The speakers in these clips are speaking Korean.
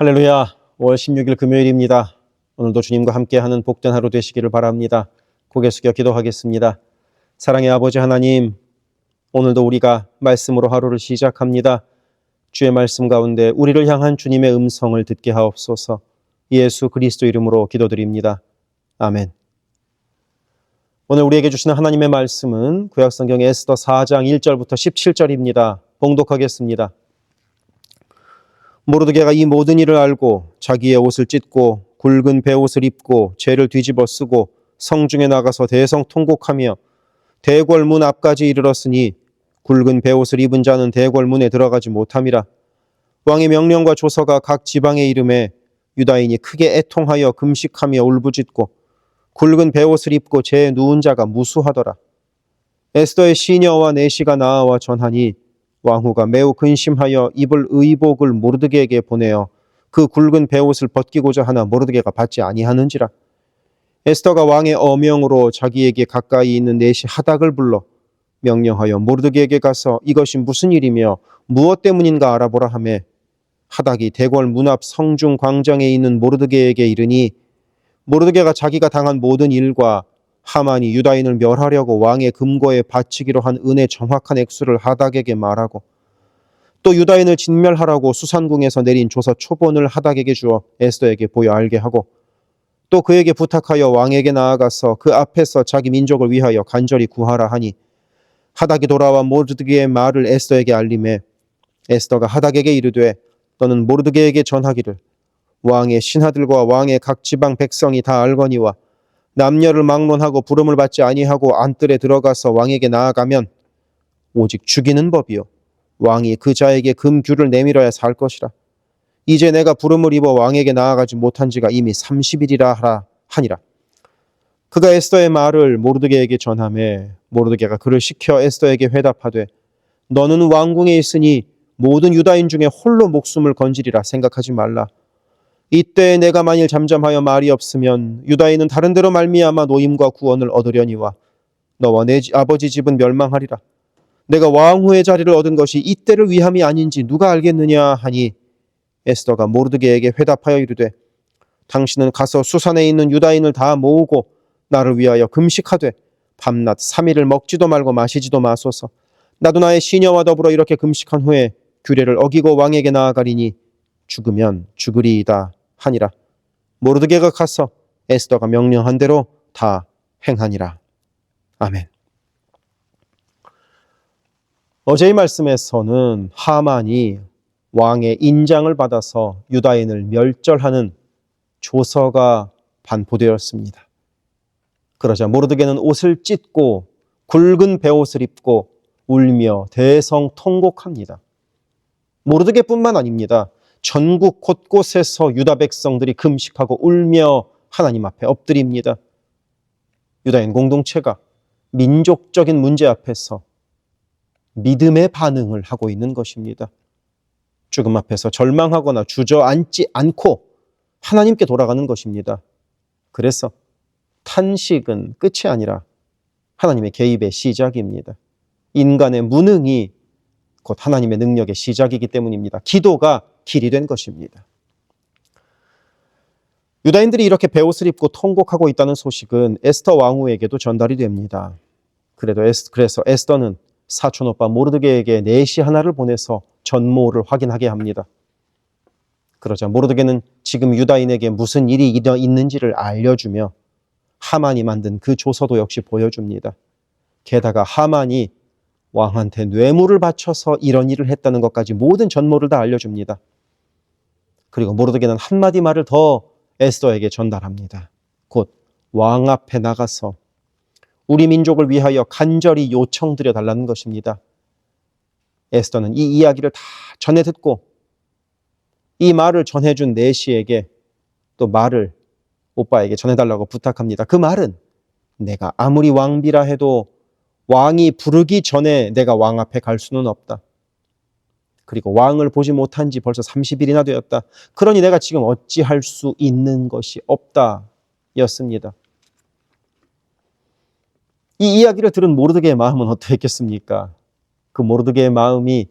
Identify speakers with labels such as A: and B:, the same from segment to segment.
A: 할렐루야, 5월 16일 금요일입니다. 오늘도 주님과 함께하는 복된 하루 되시기를 바랍니다. 고개 숙여 기도하겠습니다. 사랑의 아버지 하나님, 오늘도 우리가 말씀으로 하루를 시작합니다. 주의 말씀 가운데 우리를 향한 주님의 음성을 듣게 하옵소서. 예수 그리스도 이름으로 기도드립니다. 아멘. 오늘 우리에게 주시는 하나님의 말씀은 구약성경 에스더 4장 1절부터 17절입니다. 봉독하겠습니다. 모르드게가 이 모든 일을 알고 자기의 옷을 찢고 굵은 베옷을 입고 죄를 뒤집어 쓰고 성중에 나가서 대성통곡하며 대궐문 앞까지 이르렀으니 굵은 베옷을 입은 자는 대궐문에 들어가지 못함이라. 왕의 명령과 조서가 각 지방에 이름에 유다인이 크게 애통하여 금식하며 울부짖고 굵은 베옷을 입고 죄에 누운 자가 무수하더라. 에스더의 시녀와 내시가 나아와 전하니 왕후가 매우 근심하여 입을 의복을 모르드게에게 보내어 그 굵은 베옷을 벗기고자 하나 모르드게가 받지 아니하는지라. 에스더가 왕의 어명으로 자기에게 가까이 있는 내시 하닥을 불러 명령하여 모르드게에게 가서 이것이 무슨 일이며 무엇 때문인가 알아보라 하매 하닥이 대궐 문 앞 성중 광장에 있는 모르드게에게 이르니 모르드게가 자기가 당한 모든 일과 하만이 유다인을 멸하려고 왕의 금고에 바치기로 한 은의 정확한 액수를 하닥에게 말하고 또 유다인을 진멸하라고 수산궁에서 내린 조서 초본을 하닥에게 주어 에스더에게 보여 알게 하고 또 그에게 부탁하여 왕에게 나아가서 그 앞에서 자기 민족을 위하여 간절히 구하라 하니 하닥이 돌아와 모르드게의 말을 에스더에게 알림해 에스더가 하닥에게 이르되 너는 모르드게에게 전하기를 왕의 신하들과 왕의 각 지방 백성이 다 알거니와 남녀를 막론하고 부름을 받지 아니하고 안뜰에 들어가서 왕에게 나아가면 오직 죽이는 법이요 왕이 그 자에게 금규를 내밀어야 살 것이라. 이제 내가 부름을 입어 왕에게 나아가지 못한 지가 이미 30일이라 하라 하니라. 그가 에스더의 말을 모르드게에게 전하매 모르드게가 그를 시켜 에스더에게 회답하되 너는 왕궁에 있으니 모든 유다인 중에 홀로 목숨을 건지리라 생각하지 말라. 이때 내가 만일 잠잠하여 말이 없으면 유다인은 다른 데로 말미암아 노임과 구원을 얻으려니와 너와 내 아버지 집은 멸망하리라. 내가 왕후의 자리를 얻은 것이 이때를 위함이 아닌지 누가 알겠느냐 하니 에스더가 모르드게에게 회답하여 이르되 당신은 가서 수산에 있는 유다인을 다 모으고 나를 위하여 금식하되 밤낮 3일을 먹지도 말고 마시지도 마소서. 나도 나의 시녀와 더불어 이렇게 금식한 후에 규례를 어기고 왕에게 나아가리니 죽으면 죽으리이다 하니라. 모르드게가 가서 에스더가 명령한 대로 다 행하니라. 아멘. 어제의 말씀에서는 하만이 왕의 인장을 받아서 유다인을 멸절하는 조서가 반포되었습니다. 그러자 모르드게는 옷을 찢고 굵은 베옷을 입고 울며 대성통곡합니다. 모르드게뿐만 아닙니다. 전국 곳곳에서 유다 백성들이 금식하고 울며 하나님 앞에 엎드립니다. 유다인 공동체가 민족적인 문제 앞에서 믿음의 반응을 하고 있는 것입니다. 죽음 앞에서 절망하거나 주저앉지 않고 하나님께 돌아가는 것입니다. 그래서 탄식은 끝이 아니라 하나님의 개입의 시작입니다. 인간의 무능이 곧 하나님의 능력의 시작이기 때문입니다. 기도가 길이 된 것입니다. 유다인들이 이렇게 베옷을 입고 통곡하고 있다는 소식은 에스더 왕후에게도 전달이 됩니다. 그래서 에스더는 사촌오빠 모르드게에게 내시 하나를 보내서 전모를 확인하게 합니다. 그러자 모르드게는 지금 유다인에게 무슨 일이 있는지를 알려주며 하만이 만든 그 조서도 역시 보여줍니다. 게다가 하만이 왕한테 뇌물을 바쳐서 이런 일을 했다는 것까지 모든 전모를 다 알려줍니다. 그리고 모르드게는 한마디 말을 더 에스더에게 전달합니다. 곧 왕 앞에 나가서 우리 민족을 위하여 간절히 요청드려 달라는 것입니다. 에스더는 이 이야기를 다 전해 듣고 이 말을 전해준 내시에게 또 말을 오빠에게 전해달라고 부탁합니다. 그 말은 내가 아무리 왕비라 해도 왕이 부르기 전에 내가 왕 앞에 갈 수는 없다. 그리고 왕을 보지 못한 지 벌써 30일이나 되었다. 그러니 내가 지금 어찌할 수 있는 것이 없다 였습니다. 이 이야기를 들은 모르드게의 마음은 어떠했겠습니까? 그 모르드게의 마음이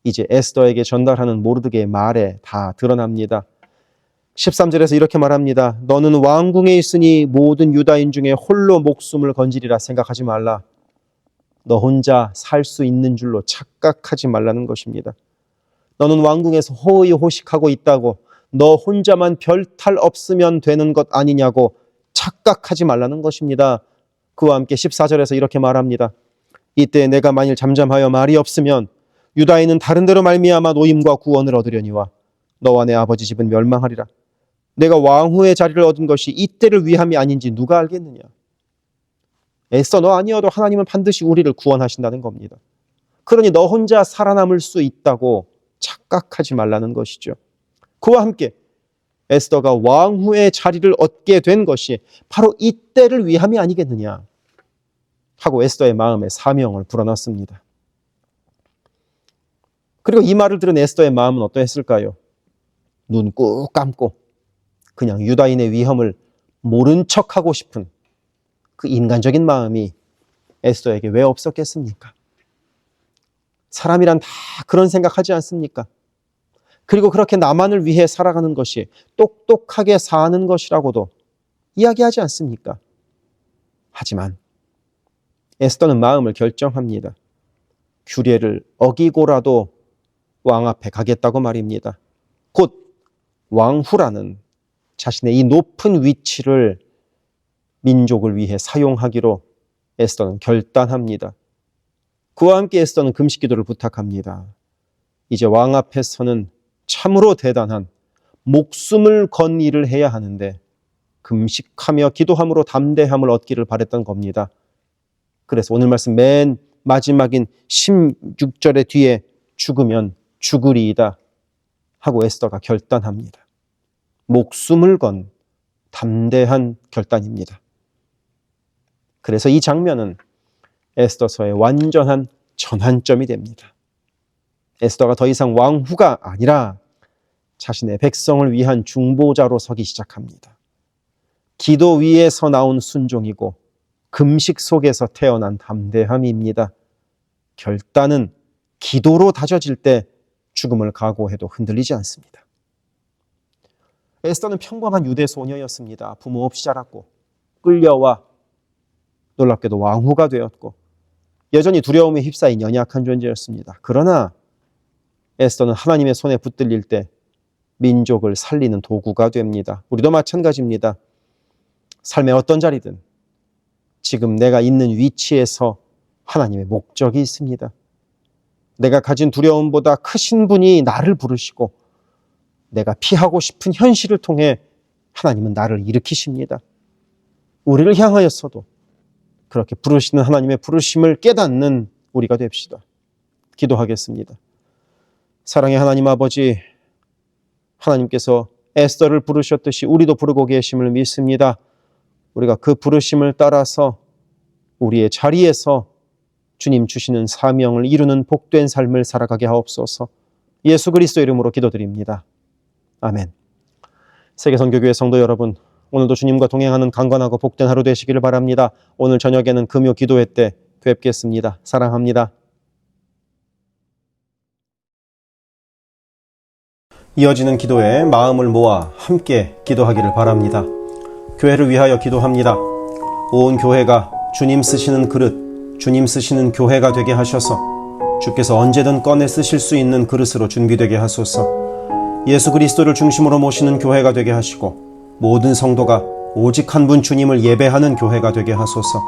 A: 이제 에스더에게 전달하는 모르드게의 말에 다 드러납니다. 13절에서 이렇게 말합니다. 너는 왕궁에 있으니 모든 유다인 중에 홀로 목숨을 건지리라 생각하지 말라. 너 혼자 살 수 있는 줄로 착각하지 말라는 것입니다. 너는 왕궁에서 호의호식하고 있다고, 너 혼자만 별 탈 없으면 되는 것 아니냐고 착각하지 말라는 것입니다. 그와 함께 14절에서 이렇게 말합니다. 이때 내가 만일 잠잠하여 말이 없으면 유다인은 다른 데로 말미암아 노임과 구원을 얻으려니와 너와 내 아버지 집은 멸망하리라. 내가 왕후의 자리를 얻은 것이 이때를 위함이 아닌지 누가 알겠느냐. 에스더, 너 아니어도 하나님은 반드시 우리를 구원하신다는 겁니다. 그러니 너 혼자 살아남을 수 있다고 착각하지 말라는 것이죠. 그와 함께 에스더가 왕후의 자리를 얻게 된 것이 바로 이때를 위함이 아니겠느냐 하고 에스더의 마음에 사명을 불어넣습니다. 그리고 이 말을 들은 에스더의 마음은 어떠했을까요? 눈 꾹 감고 그냥 유다인의 위험을 모른 척하고 싶은 그 인간적인 마음이 에스더에게 왜 없었겠습니까? 사람이란 다 그런 생각하지 않습니까? 그리고 그렇게 나만을 위해 살아가는 것이 똑똑하게 사는 것이라고도 이야기하지 않습니까? 하지만 에스더는 마음을 결정합니다. 규례를 어기고라도 왕 앞에 가겠다고 말입니다. 곧 왕후라는 자신의 이 높은 위치를 민족을 위해 사용하기로 에스더는 결단합니다. 그와 함께 에스더는 금식기도를 부탁합니다. 이제 왕 앞에서는 참으로 대단한 목숨을 건 일을 해야 하는데 금식하며 기도함으로 담대함을 얻기를 바랬던 겁니다. 그래서 오늘 말씀 맨 마지막인 16절의 뒤에 죽으면 죽으리이다 하고 에스더가 결단합니다. 목숨을 건 담대한 결단입니다. 그래서 이 장면은 에스더서의 완전한 전환점이 됩니다. 에스더가 더 이상 왕후가 아니라 자신의 백성을 위한 중보자로 서기 시작합니다. 기도 위에서 나온 순종이고 금식 속에서 태어난 담대함입니다. 결단은 기도로 다져질 때 죽음을 각오해도 흔들리지 않습니다. 에스더는 평범한 유대 소녀였습니다. 부모 없이 자랐고 끌려와 놀랍게도 왕후가 되었고 여전히 두려움에 휩싸인 연약한 존재였습니다. 그러나 에스더는 하나님의 손에 붙들릴 때 민족을 살리는 도구가 됩니다. 우리도 마찬가지입니다. 삶의 어떤 자리든 지금 내가 있는 위치에서 하나님의 목적이 있습니다. 내가 가진 두려움보다 크신 분이 나를 부르시고 내가 피하고 싶은 현실을 통해 하나님은 나를 일으키십니다. 우리를 향하여서도 그렇게 부르시는 하나님의 부르심을 깨닫는 우리가 됩시다. 기도하겠습니다. 사랑의 하나님 아버지, 하나님께서 에스더를 부르셨듯이 우리도 부르고 계심을 믿습니다. 우리가 그 부르심을 따라서 우리의 자리에서 주님 주시는 사명을 이루는 복된 삶을 살아가게 하옵소서. 예수 그리스도 이름으로 기도드립니다. 아멘. 세계선교교회 성도 여러분, 오늘도 주님과 동행하는 강건하고 복된 하루 되시기를 바랍니다. 오늘 저녁에는 금요 기도회 때 뵙겠습니다. 사랑합니다. 이어지는 기도에 마음을 모아 함께 기도하기를 바랍니다. 교회를 위하여 기도합니다. 온 교회가 주님 쓰시는 그릇, 주님 쓰시는 교회가 되게 하셔서 주께서 언제든 꺼내 쓰실 수 있는 그릇으로 준비되게 하소서. 예수 그리스도를 중심으로 모시는 교회가 되게 하시고 모든 성도가 오직 한 분 주님을 예배하는 교회가 되게 하소서.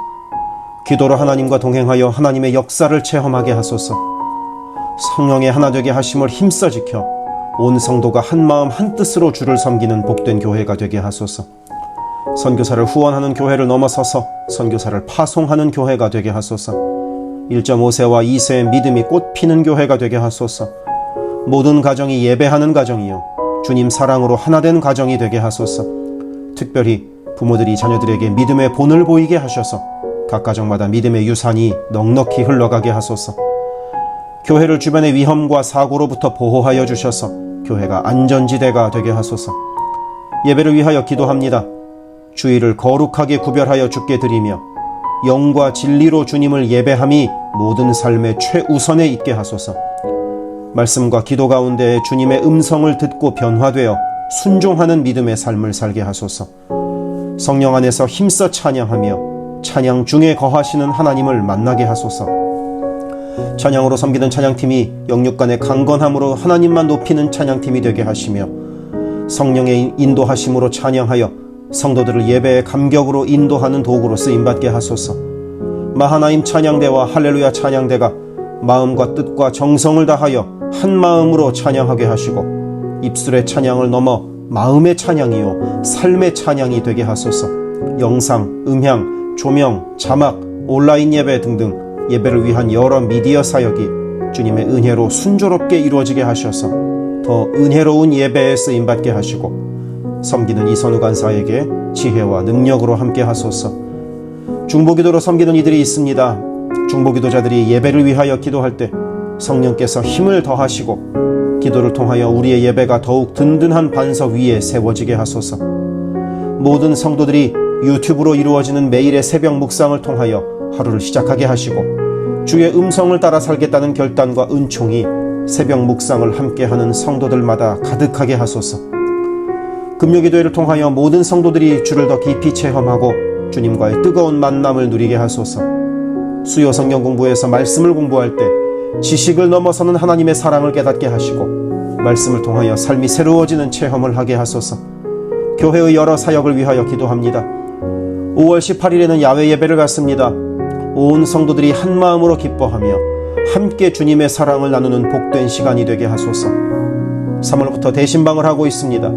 A: 기도로 하나님과 동행하여 하나님의 역사를 체험하게 하소서. 성령의 하나 되게 하심을 힘써 지켜 온 성도가 한 마음 한 뜻으로 주를 섬기는 복된 교회가 되게 하소서. 선교사를 후원하는 교회를 넘어서서 선교사를 파송하는 교회가 되게 하소서. 1.5세와 2세의 믿음이 꽃피는 교회가 되게 하소서. 모든 가정이 예배하는 가정이요 주님 사랑으로 하나된 가정이 되게 하소서. 특별히 부모들이 자녀들에게 믿음의 본을 보이게 하셔서 각 가정마다 믿음의 유산이 넉넉히 흘러가게 하소서. 교회를 주변의 위험과 사고로부터 보호하여 주셔서 교회가 안전지대가 되게 하소서. 예배를 위하여 기도합니다. 주일을 거룩하게 구별하여 주께 드리며 영과 진리로 주님을 예배함이 모든 삶의 최우선에 있게 하소서. 말씀과 기도 가운데 주님의 음성을 듣고 변화되어 순종하는 믿음의 삶을 살게 하소서. 성령 안에서 힘써 찬양하며 찬양 중에 거하시는 하나님을 만나게 하소서. 찬양으로 섬기는 찬양팀이 영육간의 강건함으로 하나님만 높이는 찬양팀이 되게 하시며, 성령의 인도하심으로 찬양하여 성도들을 예배의 감격으로 인도하는 도구로 쓰임받게 하소서. 마하나임 찬양대와 할렐루야 찬양대가 마음과 뜻과 정성을 다하여 한 마음으로 찬양하게 하시고, 입술의 찬양을 넘어 마음의 찬양이요 삶의 찬양이 되게 하소서. 영상, 음향, 조명, 자막, 온라인 예배 등등 예배를 위한 여러 미디어 사역이 주님의 은혜로 순조롭게 이루어지게 하셔서 더 은혜로운 예배에 쓰임받게 하시고, 섬기는 이선우 간사에게 지혜와 능력으로 함께 하소서. 중보기도로 섬기는 이들이 있습니다. 중보기도자들이 예배를 위하여 기도할 때 성령께서 힘을 더하시고, 기도를 통하여 우리의 예배가 더욱 든든한 반석 위에 세워지게 하소서. 모든 성도들이 유튜브로 이루어지는 매일의 새벽 묵상을 통하여 하루를 시작하게 하시고, 주의 음성을 따라 살겠다는 결단과 은총이 새벽 묵상을 함께하는 성도들마다 가득하게 하소서. 금요기도회를 통하여 모든 성도들이 주를 더 깊이 체험하고 주님과의 뜨거운 만남을 누리게 하소서. 수요 성경 공부에서 말씀을 공부할 때 지식을 넘어서는 하나님의 사랑을 깨닫게 하시고, 말씀을 통하여 삶이 새로워지는 체험을 하게 하소서. 교회의 여러 사역을 위하여 기도합니다. 5월 18일에는 야외 예배를 갖습니다. 온 성도들이 한 마음으로 기뻐하며 함께 주님의 사랑을 나누는 복된 시간이 되게 하소서. 3월부터 대신방을 하고 있습니다.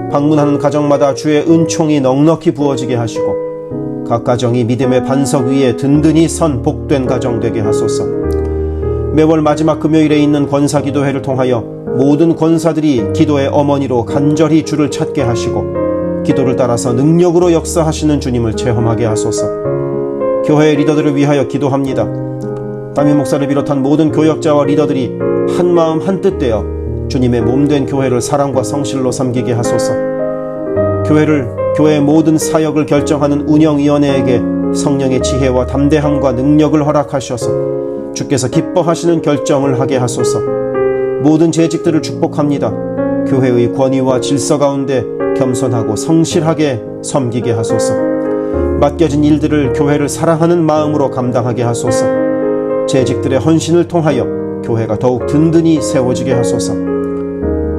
A: 방문하는 가정마다 주의 은총이 넉넉히 부어지게 하시고, 각 가정이 믿음의 반석 위에 든든히 선 복된 가정 되게 하소서. 매월 마지막 금요일에 있는 권사기도회를 통하여 모든 권사들이 기도의 어머니로 간절히 주를 찾게 하시고, 기도를 따라서 능력으로 역사하시는 주님을 체험하게 하소서. 교회의 리더들을 위하여 기도합니다. 담임 목사를 비롯한 모든 교역자와 리더들이 한마음 한뜻 되어 주님의 몸된 교회를 사랑과 성실로 섬기게 하소서. 교회의 모든 사역을 결정하는 운영위원회에게 성령의 지혜와 담대함과 능력을 허락하셔서 주께서 기뻐하시는 결정을 하게 하소서. 모든 재직들을 축복합니다. 교회의 권위와 질서 가운데 겸손하고 성실하게 섬기게 하소서. 맡겨진 일들을 교회를 사랑하는 마음으로 감당하게 하소서. 재직들의 헌신을 통하여 교회가 더욱 든든히 세워지게 하소서.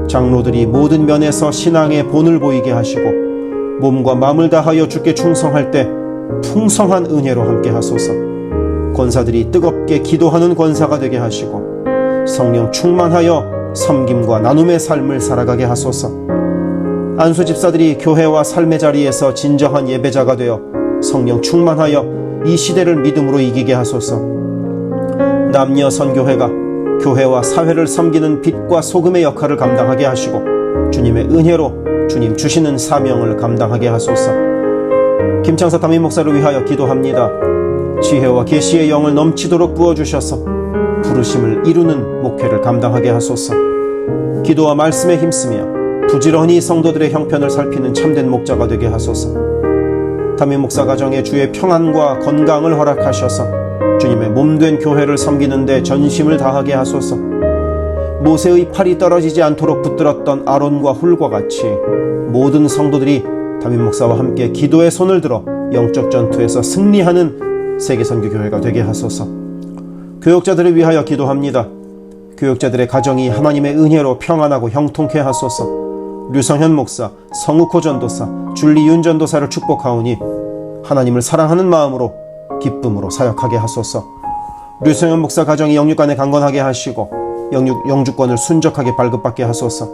A: 장로들이 모든 면에서 신앙의 본을 보이게 하시고, 몸과 마음을 다하여 주께 충성할 때 풍성한 은혜로 함께 하소서. 권사들이 뜨겁게 기도하는 권사가 되게 하시고, 성령 충만하여 섬김과 나눔의 삶을 살아가게 하소서. 안수 집사들이 교회와 삶의 자리에서 진정한 예배자가 되어 성령 충만하여 이 시대를 믿음으로 이기게 하소서. 남녀 선교회가 교회와 사회를 섬기는 빛과 소금의 역할을 감당하게 하시고, 주님의 은혜로 주님 주시는 사명을 감당하게 하소서. 김창섭 담임 목사를 위하여 기도합니다. 지혜와 계시의 영을 넘치도록 부어주셔서 부르심을 이루는 목회를 감당하게 하소서. 기도와 말씀에 힘쓰며 부지런히 성도들의 형편을 살피는 참된 목자가 되게 하소서. 담임 목사 가정에 주의 평안과 건강을 허락하셔서 주님의 몸된 교회를 섬기는 데 전심을 다하게 하소서. 모세의 팔이 떨어지지 않도록 붙들었던 아론과 훌과 같이 모든 성도들이 담임 목사와 함께 기도의 손을 들어 영적 전투에서 승리하는 세계선교교회가 되게 하소서. 교역자들을 위하여 기도합니다. 교역자들의 가정이 하나님의 은혜로 평안하고 형통케 하소서. 류성현 목사, 성욱호 전도사, 줄리윤 전도사를 축복하오니 하나님을 사랑하는 마음으로 기쁨으로 사역하게 하소서. 류성현 목사 가정이 영육간에 강건하게 하시고 영주권을 순적하게 발급받게 하소서.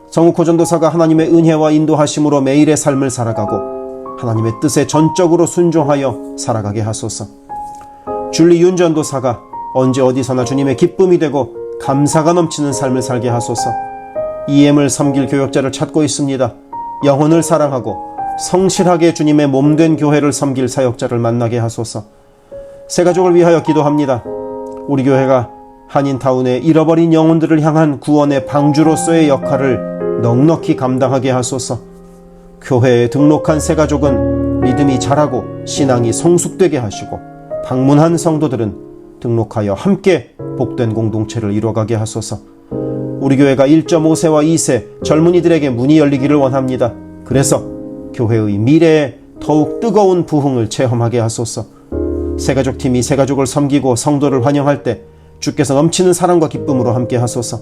A: 성욱호 전도사가 하나님의 은혜와 인도하심으로 매일의 삶을 살아가고 하나님의 뜻에 전적으로 순종하여 살아가게 하소서. 줄리윤 전도사가 언제 어디서나 주님의 기쁨이 되고 감사가 넘치는 삶을 살게 하소서. EM을 섬길 교역자를 찾고 있습니다. 영혼을 사랑하고 성실하게 주님의 몸된 교회를 섬길 사역자를 만나게 하소서. 새가족을 위하여 기도합니다. 우리 교회가 한인타운의 잃어버린 영혼들을 향한 구원의 방주로서의 역할을 넉넉히 감당하게 하소서. 교회에 등록한 새가족은 믿음이 자라고 신앙이 성숙되게 하시고, 방문한 성도들은 등록하여 함께 복된 공동체를 이뤄가게 하소서. 우리 교회가 1.5세와 2세 젊은이들에게 문이 열리기를 원합니다. 그래서 교회의 미래에 더욱 뜨거운 부흥을 체험하게 하소서. 새가족팀이 새가족을 섬기고 성도를 환영할 때 주께서 넘치는 사랑과 기쁨으로 함께 하소서.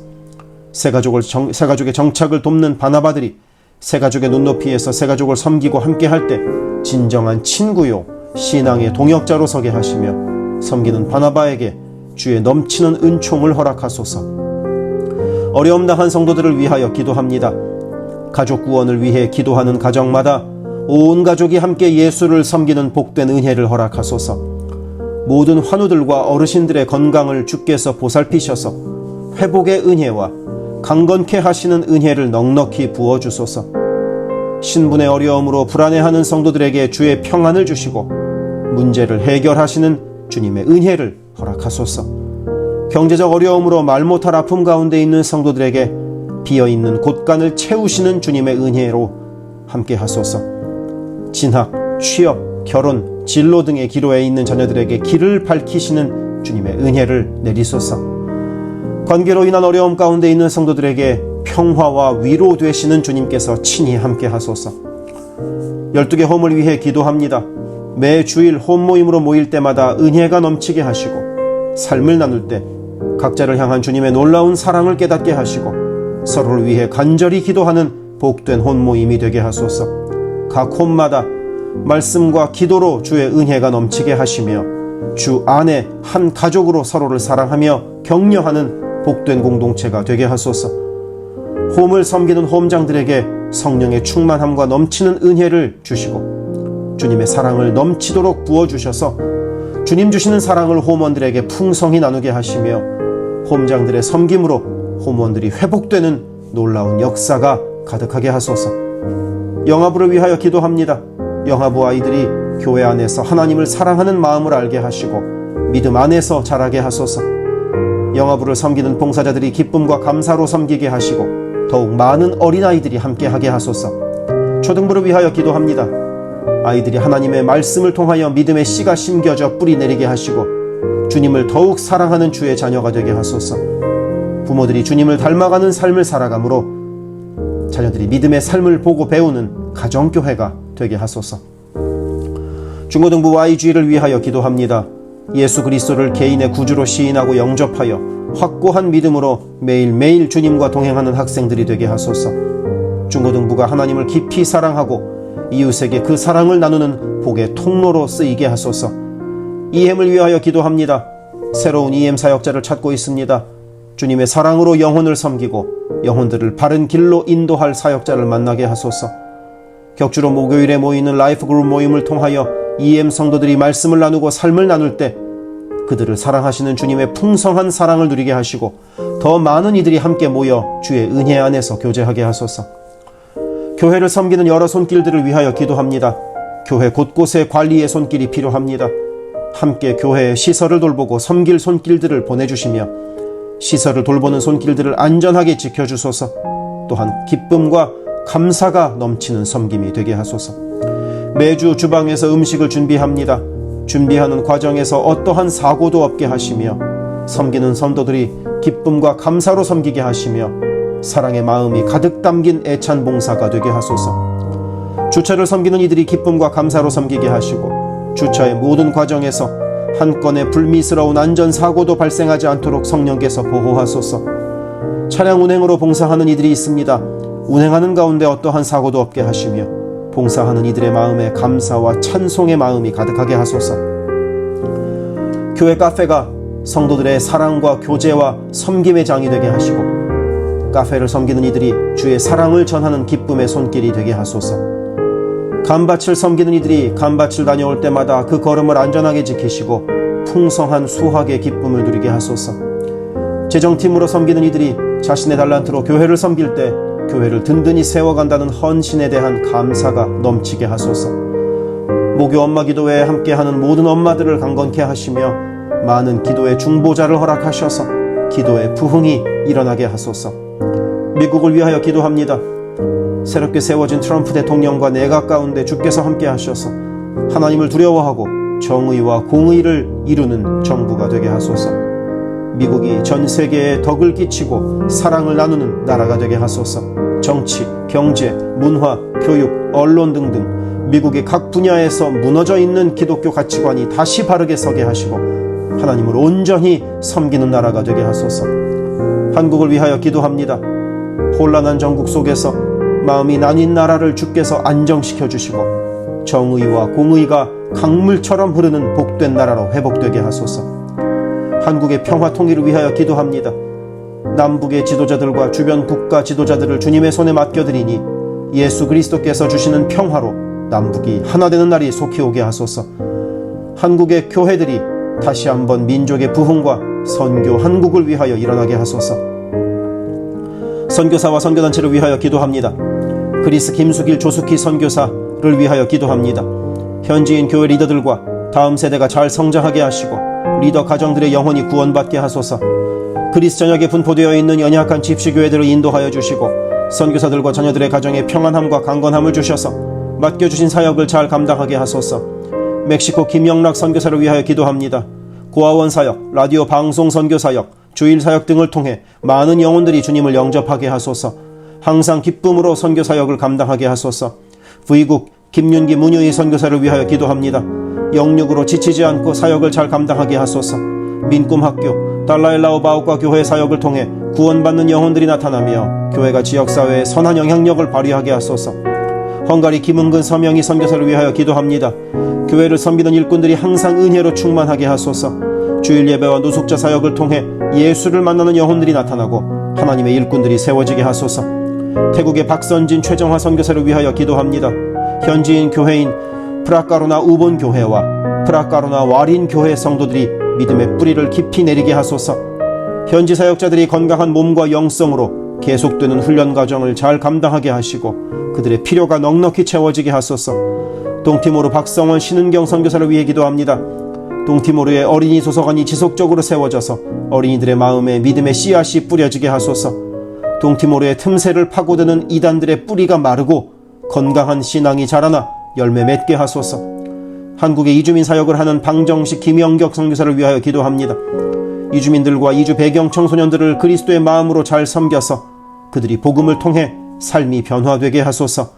A: 새가족의 정착을 돕는 바나바들이 새가족의 눈높이에서 새가족을 섬기고 함께 할 때 진정한 친구요 신앙의 동역자로 서게 하시며 섬기는 바나바에게 주의 넘치는 은총을 허락하소서. 어려움 당한 성도들을 위하여 기도합니다. 가족 구원을 위해 기도하는 가정마다 온 가족이 함께 예수를 섬기는 복된 은혜를 허락하소서. 모든 환우들과 어르신들의 건강을 주께서 보살피셔서 회복의 은혜와 강건케 하시는 은혜를 넉넉히 부어주소서. 신분의 어려움으로 불안해하는 성도들에게 주의 평안을 주시고 문제를 해결하시는 주님의 은혜를 허락하소서. 경제적 어려움으로 말 못할 아픔 가운데 있는 성도들에게 비어있는 곳간을 채우시는 주님의 은혜로 함께 하소서. 진학, 취업, 결혼, 진로 등의 기로에 있는 자녀들에게 길을 밝히시는 주님의 은혜를 내리소서. 관계로 인한 어려움 가운데 있는 성도들에게 평화와 위로 되시는 주님께서 친히 함께 하소서. 12개 홈을 위해 기도합니다. 매 주일 홈 모임으로 모일 때마다 은혜가 넘치게 하시고 삶을 나눌 때 각자를 향한 주님의 놀라운 사랑을 깨닫게 하시고 서로를 위해 간절히 기도하는 복된 홈 모임이 되게 하소서. 각 홈마다 말씀과 기도로 주의 은혜가 넘치게 하시며 주 안에 한 가족으로 서로를 사랑하며 격려하는 복된 공동체가 되게 하소서. 홈을 섬기는 홈장들에게 성령의 충만함과 넘치는 은혜를 주시고 주님의 사랑을 넘치도록 부어주셔서 주님 주시는 사랑을 홈원들에게 풍성히 나누게 하시며 홈장들의 섬김으로 홈원들이 회복되는 놀라운 역사가 가득하게 하소서. 영아부를 위하여 기도합니다. 영아부 아이들이 교회 안에서 하나님을 사랑하는 마음을 알게 하시고 믿음 안에서 자라게 하소서. 영아부를 섬기는 봉사자들이 기쁨과 감사로 섬기게 하시고 더욱 많은 어린아이들이 함께하게 하소서. 초등부를 위하여 기도합니다. 아이들이 하나님의 말씀을 통하여 믿음의 씨가 심겨져 뿌리 내리게 하시고 주님을 더욱 사랑하는 주의 자녀가 되게 하소서. 부모들이 주님을 닮아가는 삶을 살아가므로 자녀들이 믿음의 삶을 보고 배우는 가정교회가 되게 하소서. 중고등부 YG를 위하여 기도합니다. 예수 그리스도를 개인의 구주로 시인하고 영접하여 확고한 믿음으로 매일매일 주님과 동행하는 학생들이 되게 하소서. 중고등부가 하나님을 깊이 사랑하고 이웃에게 그 사랑을 나누는 복의 통로로 쓰이게 하소서. EM을 위하여 기도합니다. 새로운 EM 사역자를 찾고 있습니다. 주님의 사랑으로 영혼을 섬기고 영혼들을 바른 길로 인도할 사역자를 만나게 하소서. 격주로 목요일에 모이는 라이프 그룹 모임을 통하여 EM 성도들이 말씀을 나누고 삶을 나눌 때 그들을 사랑하시는 주님의 풍성한 사랑을 누리게 하시고 더 많은 이들이 함께 모여 주의 은혜 안에서 교제하게 하소서. 교회를 섬기는 여러 손길들을 위하여 기도합니다. 교회 곳곳에 관리의 손길이 필요합니다. 함께 교회의 시설을 돌보고 섬길 손길들을 보내주시며 시설을 돌보는 손길들을 안전하게 지켜주소서. 또한 기쁨과 감사가 넘치는 섬김이 되게 하소서. 매주 주방에서 음식을 준비합니다. 준비하는 과정에서 어떠한 사고도 없게 하시며 섬기는 성도들이 기쁨과 감사로 섬기게 하시며 사랑의 마음이 가득 담긴 애찬 봉사가 되게 하소서. 주차를 섬기는 이들이 기쁨과 감사로 섬기게 하시고 주차의 모든 과정에서 한 건의 불미스러운 안전사고도 발생하지 않도록 성령께서 보호하소서. 차량 운행으로 봉사하는 이들이 있습니다. 운행하는 가운데 어떠한 사고도 없게 하시며 봉사하는 이들의 마음에 감사와 찬송의 마음이 가득하게 하소서. 교회 카페가 성도들의 사랑과 교제와 섬김의 장이 되게 하시고 카페를 섬기는 이들이 주의 사랑을 전하는 기쁨의 손길이 되게 하소서. 감밭을 섬기는 이들이 감밭을 다녀올 때마다 그 걸음을 안전하게 지키시고 풍성한 수확의 기쁨을 누리게 하소서. 재정팀으로 섬기는 이들이 자신의 달란트로 교회를 섬길 때 교회를 든든히 세워간다는 헌신에 대한 감사가 넘치게 하소서. 목요 엄마 기도회에 함께하는 모든 엄마들을 강건케 하시며 많은 기도의 중보자를 허락하셔서 기도의 부흥이 일어나게 하소서. 미국을 위하여 기도합니다. 새롭게 세워진 트럼프 대통령과 내각 가운데 주께서 함께 하셔서 하나님을 두려워하고 정의와 공의를 이루는 정부가 되게 하소서. 미국이 전 세계에 덕을 끼치고 사랑을 나누는 나라가 되게 하소서. 정치, 경제, 문화, 교육, 언론 등등 미국의 각 분야에서 무너져 있는 기독교 가치관이 다시 바르게 서게 하시고 하나님을 온전히 섬기는 나라가 되게 하소서. 한국을 위하여 기도합니다. 혼란한 전국 속에서 마음이 나뉜 나라를 주께서 안정시켜 주시고 정의와 공의가 강물처럼 흐르는 복된 나라로 회복되게 하소서. 한국의 평화 통일을 위하여 기도합니다. 남북의 지도자들과 주변 국가 지도자들을 주님의 손에 맡겨드리니 예수 그리스도께서 주시는 평화로 남북이 하나 되는 날이 속히 오게 하소서. 한국의 교회들이 다시 한번 민족의 부흥과 선교 한국을 위하여 일어나게 하소서. 선교사와 선교단체를 위하여 기도합니다. 그리스 김수길 조숙희 선교사를 위하여 기도합니다. 현지인 교회 리더들과 다음 세대가 잘 성장하게 하시고 리더 가정들의 영혼이 구원받게 하소서. 그리스 전역에 분포되어 있는 연약한 집시교회들을 인도하여 주시고 선교사들과 자녀들의 가정에 평안함과 강건함을 주셔서 맡겨주신 사역을 잘 감당하게 하소서. 멕시코 김영락 선교사를 위하여 기도합니다. 고아원 사역, 라디오 방송 선교 사역, 주일 사역 등을 통해 많은 영혼들이 주님을 영접하게 하소서. 항상 기쁨으로 선교 사역을 감당하게 하소서. 부이국 김윤기 문유희 선교사를 위하여 기도합니다. 영육으로 지치지 않고 사역을 잘 감당하게 하소서. 민꿈학교, 달라일라오바오과 교회 사역을 통해 구원받는 영혼들이 나타나며 교회가 지역사회에 선한 영향력을 발휘하게 하소서. 헝가리 김은근 서명희 선교사를 위하여 기도합니다. 교회를 섬기는 일꾼들이 항상 은혜로 충만하게 하소서. 주일 예배와 노숙자 사역을 통해 예수를 만나는 영혼들이 나타나고 하나님의 일꾼들이 세워지게 하소서. 태국의 박선진 최정화 선교사를 위하여 기도합니다. 현지인 교회인 프라카로나 우본 교회와 프라카로나 와린 교회 성도들이 믿음의 뿌리를 깊이 내리게 하소서. 현지 사역자들이 건강한 몸과 영성으로 계속되는 훈련 과정을 잘 감당하게 하시고 그들의 필요가 넉넉히 채워지게 하소서. 동티모르 박성원 신은경 선교사를 위해 기도합니다. 동티모르의 어린이 도서관이 지속적으로 세워져서 어린이들의 마음에 믿음의 씨앗이 뿌려지게 하소서. 동티모르의 틈새를 파고드는 이단들의 뿌리가 마르고 건강한 신앙이 자라나 열매 맺게 하소서. 한국의 이주민 사역을 하는 방정식 김영격 선교사를 위하여 기도합니다. 이주민들과 이주 배경 청소년들을 그리스도의 마음으로 잘 섬겨서 그들이 복음을 통해 삶이 변화되게 하소서.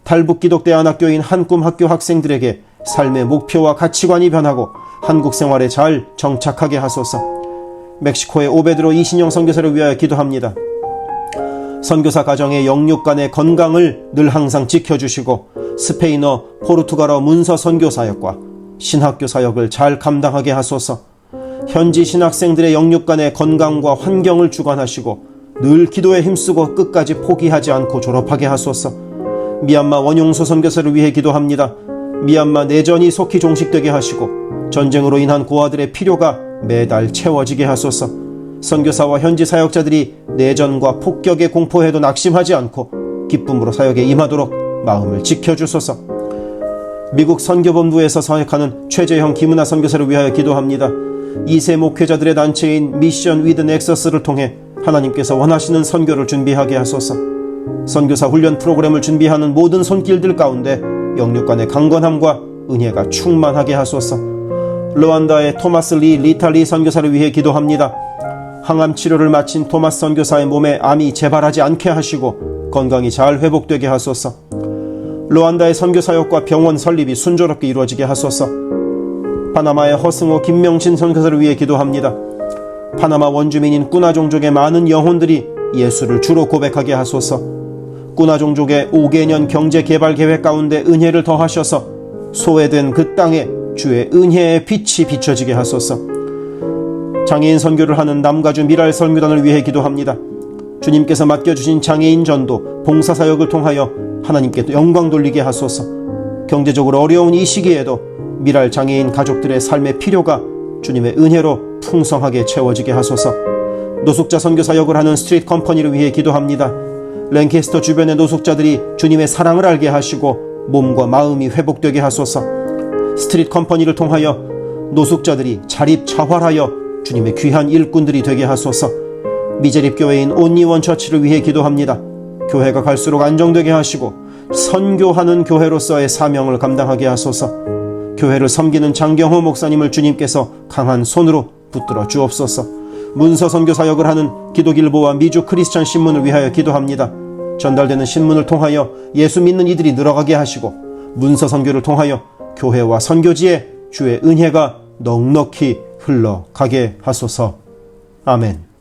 A: 탈북기독대안학교인 한꿈학교 학생들에게 삶의 목표와 가치관이 변하고 한국 생활에 잘 정착하게 하소서. 멕시코의 오베드로 이신영 선교사를 위하여 기도합니다. 선교사 가정의 영육 간의 건강을 늘 항상 지켜주시고 스페인어, 포르투갈어 문서 선교 사역과 신학교 사역을 잘 감당하게 하소서. 현지 신학생들의 영육 간의 건강과 환경을 주관하시고 늘 기도에 힘쓰고 끝까지 포기하지 않고 졸업하게 하소서. 미얀마 원용소 선교사를 위해 기도합니다. 미얀마 내전이 속히 종식되게 하시고 전쟁으로 인한 고아들의 필요가 매달 채워지게 하소서. 선교사와 현지 사역자들이 내전과 폭격의 공포에도 낙심하지 않고 기쁨으로 사역에 임하도록 마음을 지켜주소서. 미국 선교본부에서 사역하는 최재형 김은하 선교사를 위하여 기도합니다. 2세 목회자들의 단체인 미션 위드 넥서스를 통해 하나님께서 원하시는 선교를 준비하게 하소서. 선교사 훈련 프로그램을 준비하는 모든 손길들 가운데 영육 간의 강건함과 은혜가 충만하게 하소서. 르완다의 토마스 리 리탈리 선교사를 위해 기도합니다. 항암 치료를 마친 토마스 선교사의 몸에 암이 재발하지 않게 하시고 건강이 잘 회복되게 하소서. 르완다의 선교사역과 병원 설립이 순조롭게 이루어지게 하소서. 파나마의 허승호 김명신 선교사를 위해 기도합니다. 파나마 원주민인 꾸나 종족의 많은 영혼들이 예수를 주로 고백하게 하소서. 꾸나 종족의 5개년 경제개발 계획 가운데 은혜를 더하셔서 소외된 그 땅에 주의 은혜의 빛이 비춰지게 하소서. 장애인 선교를 하는 남가주 미랄 선교단을 위해 기도합니다. 주님께서 맡겨주신 장애인 전도, 봉사사역을 통하여 하나님께 영광 돌리게 하소서. 경제적으로 어려운 이 시기에도 미랄 장애인 가족들의 삶의 필요가 주님의 은혜로 풍성하게 채워지게 하소서. 노숙자 선교사역을 하는 스트리트 컴퍼니를 위해 기도합니다. 랭캐스터 주변의 노숙자들이 주님의 사랑을 알게 하시고 몸과 마음이 회복되게 하소서. 스트리트 컴퍼니를 통하여 노숙자들이 자립자활하여 주님의 귀한 일꾼들이 되게 하소서. 미제립교회인 온리원 처치를 위해 기도합니다. 교회가 갈수록 안정되게 하시고 선교하는 교회로서의 사명을 감당하게 하소서. 교회를 섬기는 장경호 목사님을 주님께서 강한 손으로 붙들어 주옵소서. 문서 선교 사역을 하는 기독일보와 미주 크리스천 신문을 위하여 기도합니다. 전달되는 신문을 통하여 예수 믿는 이들이 늘어가게 하시고 문서 선교를 통하여 교회와 선교지에 주의 은혜가 넉넉히 흘러가게 하소서. 아멘.